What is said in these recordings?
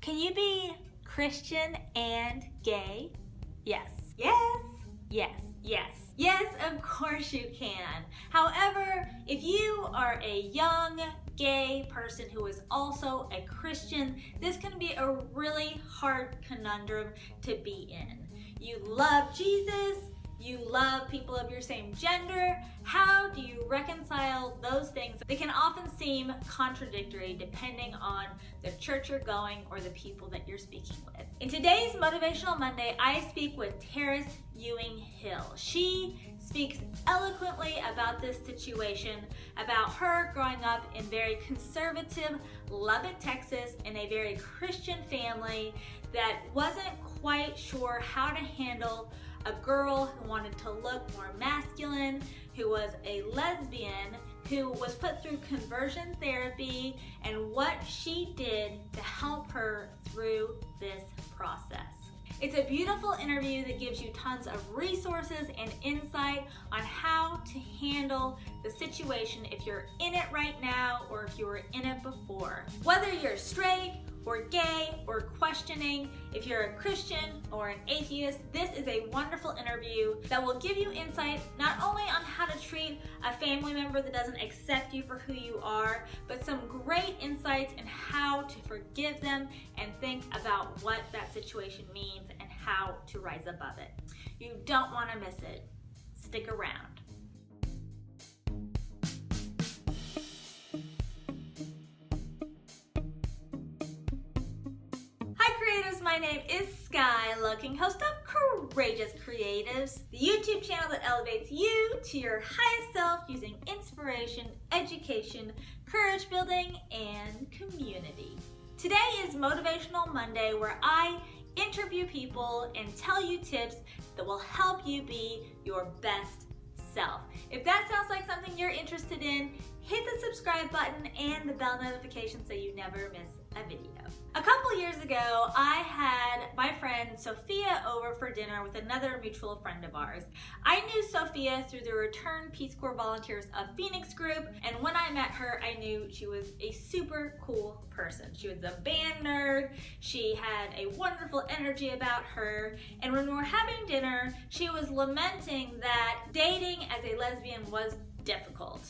Can you be Christian and gay? Yes. Yes. Yes. Yes. Yes, of course you can. However, if you are a young gay person who is also a Christian, this can be a really hard conundrum to be in. You love Jesus, you love people of your same gender. How do you reconcile those things? They can often seem contradictory depending on the church you're going or the people that you're speaking with. In today's Motivational Monday, I speak with Terrace Ewing-Hill. She speaks eloquently about this situation, about her growing up in very conservative Lubbock, Texas, in a very Christian family that wasn't quite sure how to handle a girl who wanted to look more masculine, who was a lesbian, who was put through conversion therapy, and what she did to help her through this process. It's a beautiful interview that gives you tons of resources and insight on how to handle the situation if you're in it right now or if you were in it before. Whether you're straight or gay or questioning, if you're a Christian or an atheist, this is a wonderful interview that will give you insight not only on how to treat a family member that doesn't accept you for who you are, but some great insights in how to forgive them and think about what that situation means and how to rise above it. You don't want to miss it. Stick around. My name is Sky Looking, host of Courageous Creatives, the YouTube channel that elevates you to your highest self using inspiration, education, courage building, and community. Today is Motivational Monday, where I interview people and tell you tips that will help you be your best self. If that sounds like something you're interested in, hit the subscribe button and the bell notification so you never miss a video. A couple years ago, I had my friend Sophia over for dinner with another mutual friend of ours. I knew Sophia through the Return Peace Corps Volunteers of Phoenix group, and when I met her, I knew she was a super cool person. She was a band nerd, she had a wonderful energy about her, and when we were having dinner, she was lamenting that dating as a lesbian was difficult.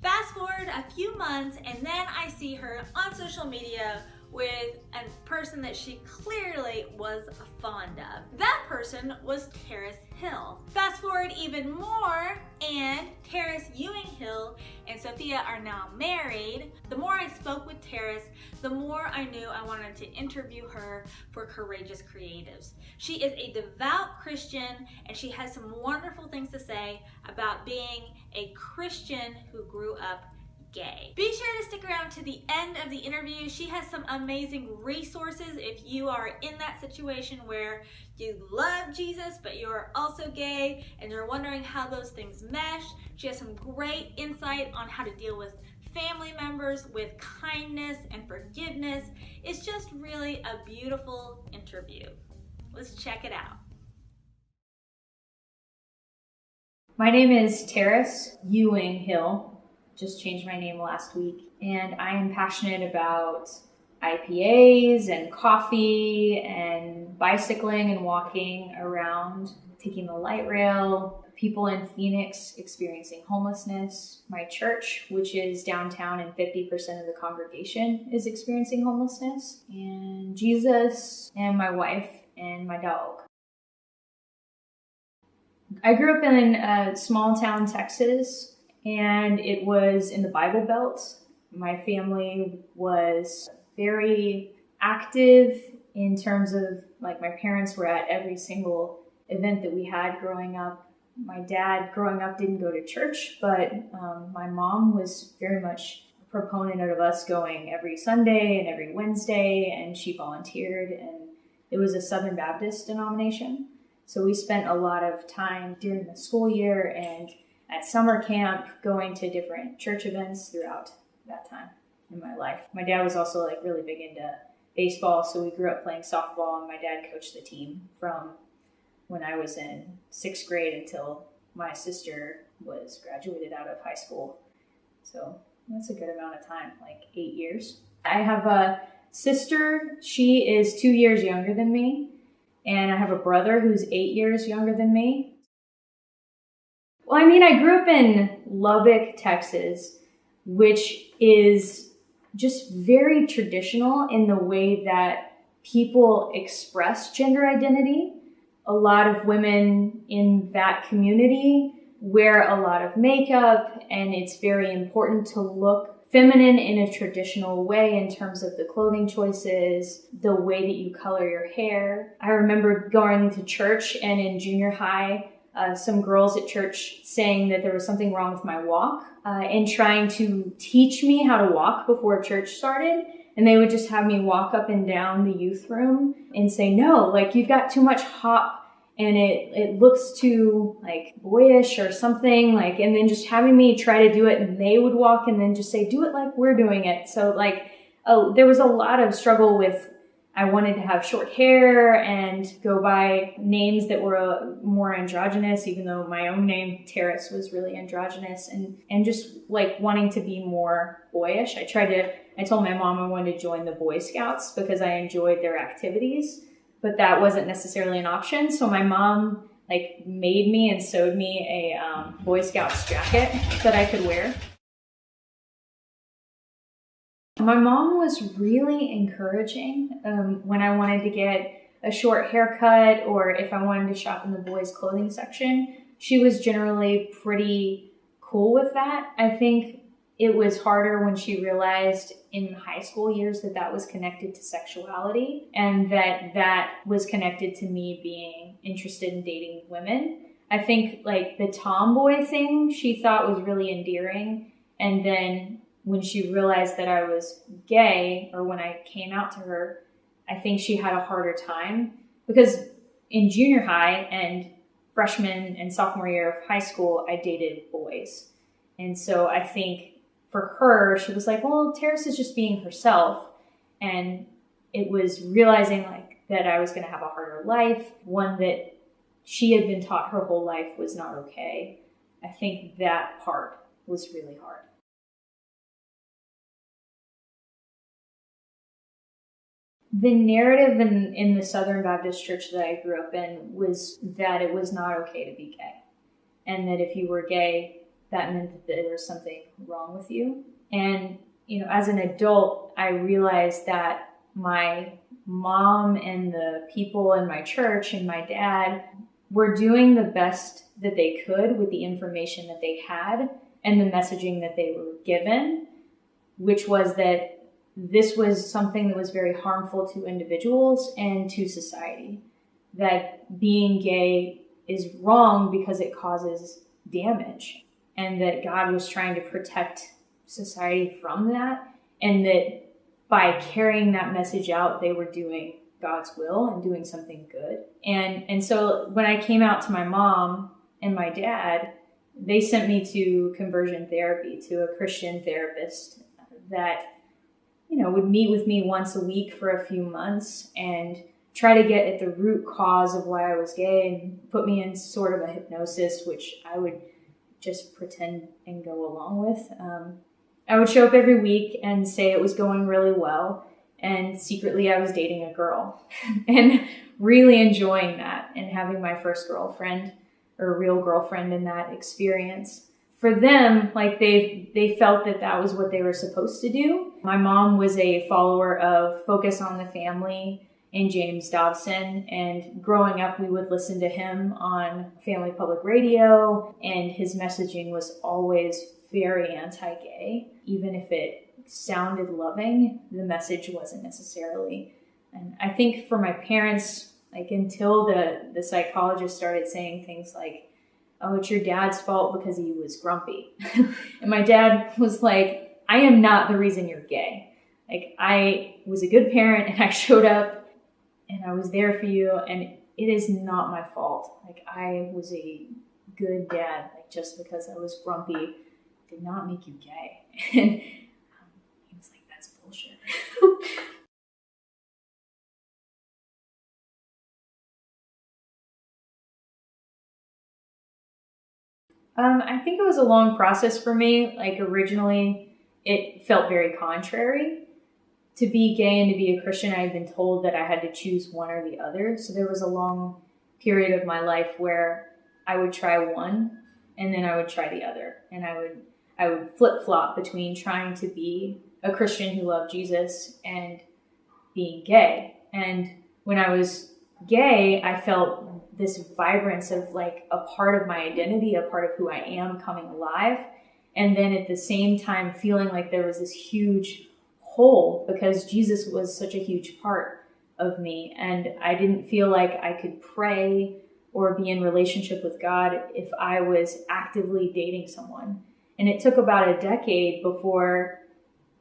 Fast forward a few months, and then I see her on social media with a person that she clearly was fond of. That person was Terrace Hill. Fast forward even more, and Terrace Ewing-Hill and Sophia are now married. The more I spoke with Terrace, the more I knew I wanted to interview her for Courageous Creatives. She is a devout Christian, and she has some wonderful things to say about being a Christian who grew up gay. Be sure to stick around to the end of the interview. She has some amazing resources if you are in that situation where you love Jesus but you're also gay and you're wondering how those things mesh. She has some great insight on how to deal with family members with kindness and forgiveness. It's just really a beautiful interview. Let's check it out. My name is Terrace Ewing-Hill. Just changed my name last week, and I am passionate about IPAs and coffee and bicycling and walking around, taking the light rail, people in Phoenix experiencing homelessness, my church, which is downtown and 50% of the congregation is experiencing homelessness, and Jesus and my wife and my dog. I grew up in small town Texas, and it was in the Bible Belt. My family was very active in terms of, like, my parents were at every single event that we had growing up. My dad, growing up, didn't go to church, but my mom was very much a proponent of us going every Sunday and every Wednesday, and she volunteered, and it was a Southern Baptist denomination. So we spent a lot of time during the school year and at summer camp going to different church events throughout that time in my life. My dad was also really big into baseball, so we grew up playing softball, and my dad coached the team from when I was in 6th grade until my sister was graduated out of high school. So that's a good amount of time, 8 years. I have sister, she is 2 years younger than me, and I have a brother who's 8 years younger than me. Well, I mean, I grew up in Lubbock, Texas, which is just very traditional in the way that people express gender identity. A lot of women in that community wear a lot of makeup, and it's very important to look feminine in a traditional way in terms of the clothing choices, the way that you color your hair. I remember going to church, and in junior high, some girls at church saying that there was something wrong with my walk and trying to teach me how to walk before church started. And they would just have me walk up and down the youth room and say, no, like you've got too much hop and it looks too like boyish or something, like, and then just having me try to do it, and they would walk and then just say, do it like we're doing it. So like, there was a lot of struggle with, I wanted to have short hair and go by names that were more androgynous, even though my own name, Terrace, was really androgynous, and just like wanting to be more boyish. I told my mom I wanted to join the Boy Scouts because I enjoyed their activities, but that wasn't necessarily an option. So my mom like made me and sewed me a Boy Scouts jacket that I could wear. My mom was really encouraging when I wanted to get a short haircut or if I wanted to shop in the boys' clothing section. She was generally pretty cool with that. I think it was harder when she realized in high school years that that was connected to sexuality and that was connected to me being interested in dating women. I think like the tomboy thing she thought was really endearing, and then when she realized that I was gay, or when I came out to her, I think she had a harder time because in junior high and freshman and sophomore year of high school, I dated boys. And so I think for her, she was like, well, Terrace is just being herself. And it was realizing like that I was going to have a harder life, one that she had been taught her whole life was not okay. I think that part was really hard. The narrative in the Southern Baptist church that I grew up in was that it was not okay to be gay. And that if you were gay, that meant that there was something wrong with you. And, you know, as an adult, I realized that my mom and the people in my church and my dad were doing the best that they could with the information that they had and the messaging that they were given, which was that this was something that was very harmful to individuals and to society. That being gay is wrong because it causes damage, and that God was trying to protect society from that, and that by carrying that message out, they were doing God's will and doing something good. And so when I came out to my mom and my dad, they sent me to conversion therapy, to a Christian therapist that, you know, would meet with me once a week for a few months and try to get at the root cause of why I was gay and put me in sort of a hypnosis, which I would just pretend and go along with. I would show up every week and say it was going really well, and secretly I was dating a girl and really enjoying that and having my first girlfriend, or real girlfriend, in that experience. For them, like they felt that that was what they were supposed to do. My mom was a follower of Focus on the Family and James Dobson, and growing up we would listen to him on Family Public Radio, and his messaging was always very anti-gay. Even if it sounded loving, the message wasn't necessarily. And I think for my parents, like until the psychologist started saying things like, oh, it's your dad's fault because he was grumpy. And my dad was like, I am not the reason you're gay. Like, I was a good parent and I showed up and I was there for you, and it is not my fault. Like, I was a good dad. Like, just because I was grumpy did not make you gay. And he was like, that's bullshit. I think it was a long process for me. Like originally, it felt very contrary to be gay and to be a Christian, I had been told that I had to choose one or the other. So there was a long period of my life where I would try one and then I would try the other. And I would flip-flop between trying to be a Christian who loved Jesus and being gay. And when I was gay, I felt this vibrance of like a part of my identity, a part of who I am coming alive. And then at the same time, feeling like there was this huge hole because Jesus was such a huge part of me. And I didn't feel like I could pray or be in relationship with God if I was actively dating someone. And it took about a decade before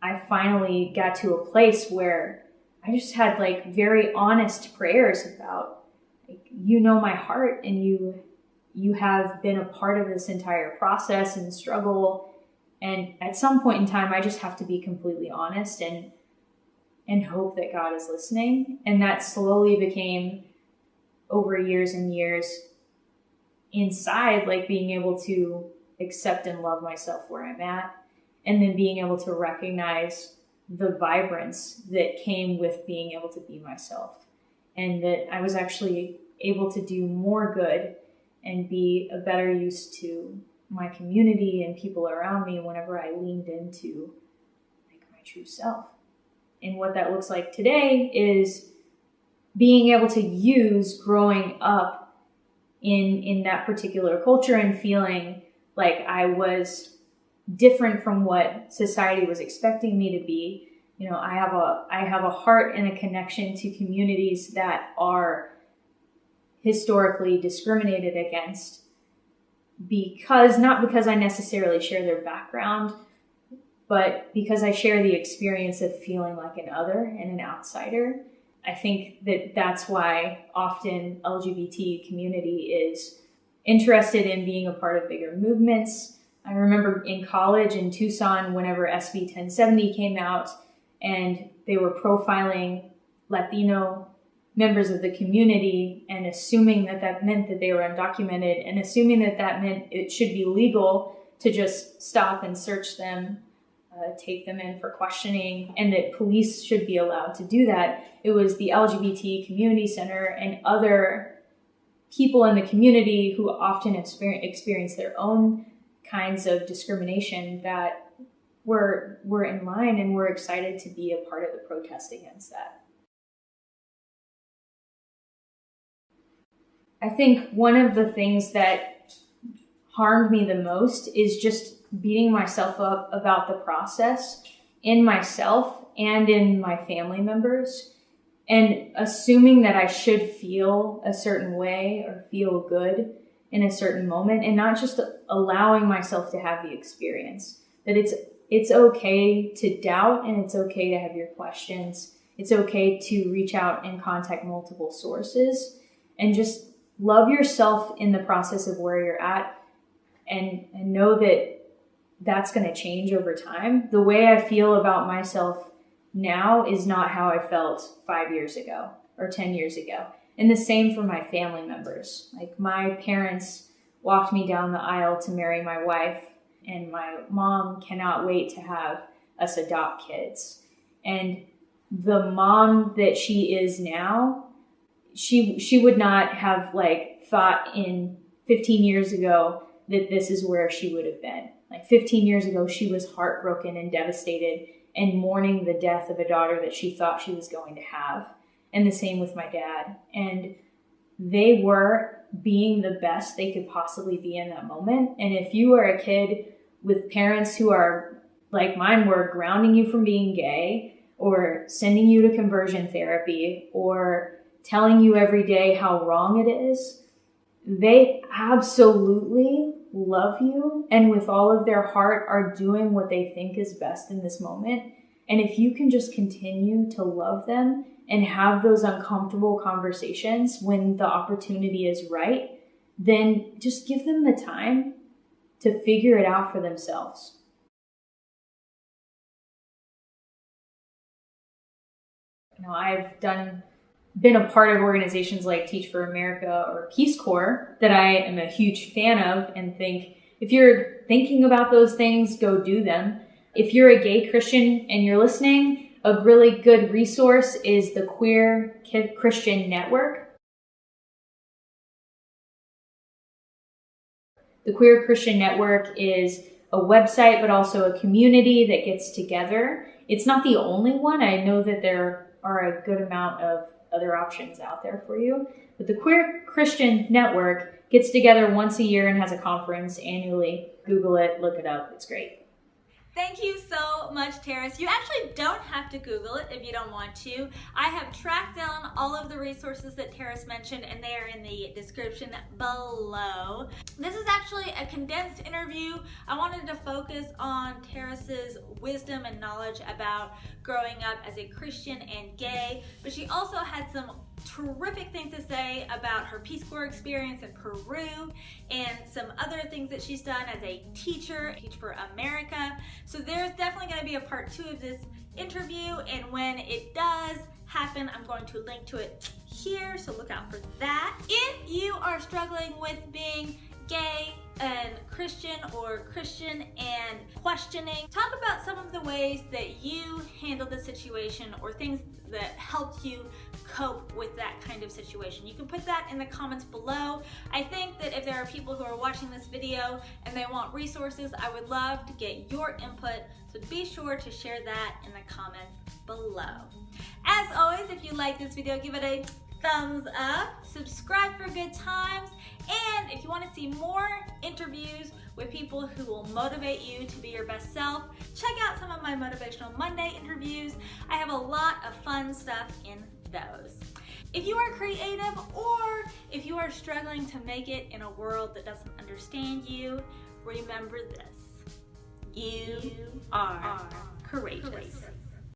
I finally got to a place where I just had like very honest prayers about, like, you know my heart, and you have been a part of this entire process and struggle. And at some point in time, I just have to be completely honest and hope that God is listening. And that slowly became, over years and years, inside, like being able to accept and love myself where I'm at, and then being able to recognize the vibrance that came with being able to be myself, and that I was actually able to do more good and be a better use to my community and people around me whenever I leaned into like my true self. And what that looks like today is being able to use growing up in that particular culture and feeling like I was different from what society was expecting me to be. You know, I have a heart and a connection to communities that are historically discriminated against, not because I necessarily share their background, but because I share the experience of feeling like an other and an outsider. I think that that's why often LGBT community is interested in being a part of bigger movements. I remember in college in Tucson, whenever SB 1070 came out and they were profiling Latino members of the community and assuming that that meant that they were undocumented, and assuming that that meant it should be legal to just stop and search them, take them in for questioning, and that police should be allowed to do that. It was the LGBT Community Center and other people in the community who often experience their own kinds of discrimination that were in line and were excited to be a part of the protest against that. I think one of the things that harmed me the most is just beating myself up about the process in myself and in my family members, and assuming that I should feel a certain way or feel good in a certain moment, and not just allowing myself to have the experience. That it's okay to doubt, and it's okay to have your questions. It's okay to reach out and contact multiple sources, and just love yourself in the process of where you're at, and know that that's going to change over time. The way I feel about myself now is not how I felt 5 years ago or 10 years ago. And the same for my family members. Like, my parents walked me down the aisle to marry my wife, and my mom cannot wait to have us adopt kids. And the mom that she is now, she would not have like thought in 15 years ago that this is where she would have been. Like 15 years ago, she was heartbroken and devastated and mourning the death of a daughter that she thought she was going to have. And the same with my dad. And they were being the best they could possibly be in that moment. And if you are a kid with parents who are, like mine were, grounding you from being gay, or sending you to conversion therapy, or telling you every day how wrong it is, they absolutely love you, and with all of their heart are doing what they think is best in this moment. And if you can just continue to love them and have those uncomfortable conversations when the opportunity is right, then just give them the time to figure it out for themselves. You know, I've been a part of organizations like Teach for America or Peace Corps that I am a huge fan of, and think if you're thinking about those things, go do them. If you're a gay Christian and you're listening, A really good resource is the Queer Christian Network. The Queer Christian Network is a website, but also a community that gets together. It's not the only one. I know that there are a good amount of other options out there for you. But the Queer Christian Network gets together once a year and has a conference annually. Google it, look it up. It's great. Thank you so much, Terrace. You actually don't have to Google it if you don't want to. I have tracked down all of the resources that Terrace mentioned, and they are in the description below. This is actually a condensed interview. I wanted to focus on Terrace's wisdom and knowledge about growing up as a Christian and gay, but she also had some terrific things to say about her Peace Corps experience in Peru and some other things that she's done as a teacher, Teach for America. So there's definitely going to be a part 2 of this interview, and when it does happen, I'm going to link to it here, so look out for that. If you are struggling with being gay and Christian or Christian and questioning, talk about some of the ways that you handled the situation or things that helped you cope with that kind of situation. You can put that in the comments below. I think that if there are people who are watching this video and they want resources, I would love to get your input, so be sure to share that in the comments below. As always, if you like this video, give it a thumbs up, subscribe for good times, and if you want to see more interviews with people who will motivate you to be your best self, check out some of my Motivational Monday interviews. I have a lot of fun stuff in those. If you are creative, or if you are struggling to make it in a world that doesn't understand you, remember this: you are courageous.